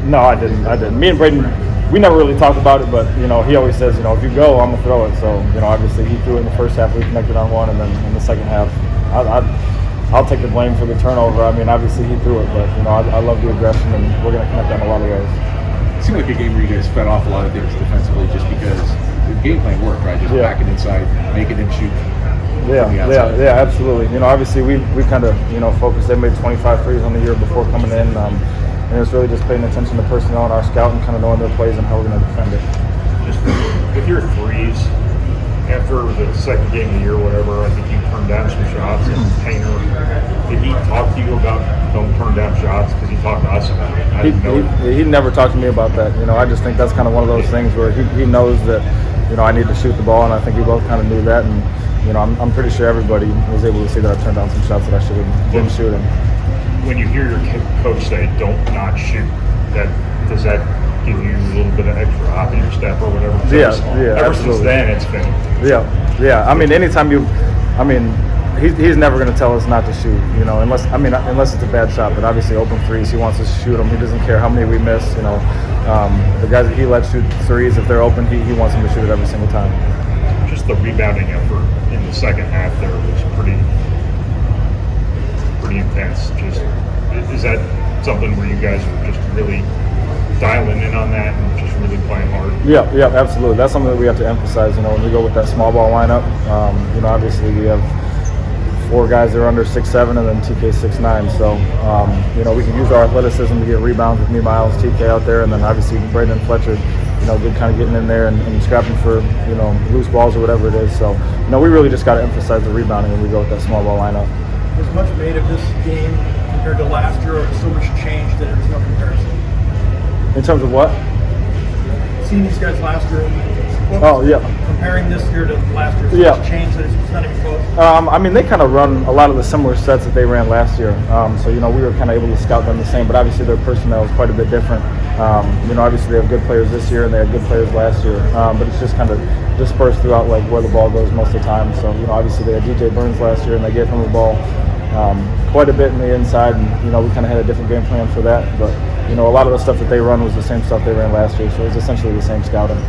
No, I didn't. Me and Braden, we never really talked about it, but he always says, if you go, I'm gonna throw it. So obviously he threw it in the first half. We connected on one, and then in the second half, I'll take the blame for the turnover. I mean, obviously he threw it, but I love the aggression, and we're gonna connect on a lot of ways. It seemed like a game where you guys fed off a lot of things defensively, just because the game plan worked, right? Just backing inside, making him shoot. Yeah, absolutely. Obviously we kind of focused. They made 25 threes on the year before coming in. And it's really just paying attention to personnel and our scout and kind of knowing their plays and how we're going to defend it. Just with your threes, after the second game of the year, whatever, I think you turned down some shots. And Painter, did he talk to you about don't turn down shots? Because he talked to us about it. He never talked to me about that. I just think that's kind of one of those things where he knows that I need to shoot the ball, and I think we both kind of knew that. And I'm pretty sure everybody was able to see that I turned down some shots that I should have been shooting. When you hear your coach say don't not shoot, does that give you a little bit of extra hop in your step or whatever? Yeah, ever absolutely. since then it's been yeah. I mean, anytime he's never going to tell us not to shoot, unless it's a bad shot. But obviously open threes, he wants us to shoot them. He doesn't care how many we miss. The guys that he lets shoot threes, if they're open, he wants them to shoot it every single time. Just the rebounding effort in the second half there was pretty intense. Just is that something where you guys are just really dialing in on that and just really playing hard? Yeah, absolutely. That's something that we have to emphasize. When we go with that small ball lineup, obviously we have 4 guys that are under 6'7", and then TK 6'9". So we can use our athleticism to get rebounds with me, Miles, TK out there, and then obviously Braden and Fletcher. Good kind of getting in there and scrapping for loose balls or whatever it is. So we really just got to emphasize the rebounding when we go with that small ball lineup. Was much made of this game compared to last year, or so much change that there's no comparison? In terms of what? Seeing these guys last year. Comparing this year to last year, so much change that it's not even close. They kind of run a lot of the similar sets that they ran last year. So we were kind of able to scout them the same, but obviously their personnel is quite a bit different. Obviously they have good players this year and they had good players last year, but it's just kind of dispersed throughout where the ball goes most of the time. So obviously they had DJ Burns last year and they gave him the ball quite a bit in the inside, and we kind of had a different game plan for that. But a lot of the stuff that they run was the same stuff they ran last year, so it was essentially the same scouting.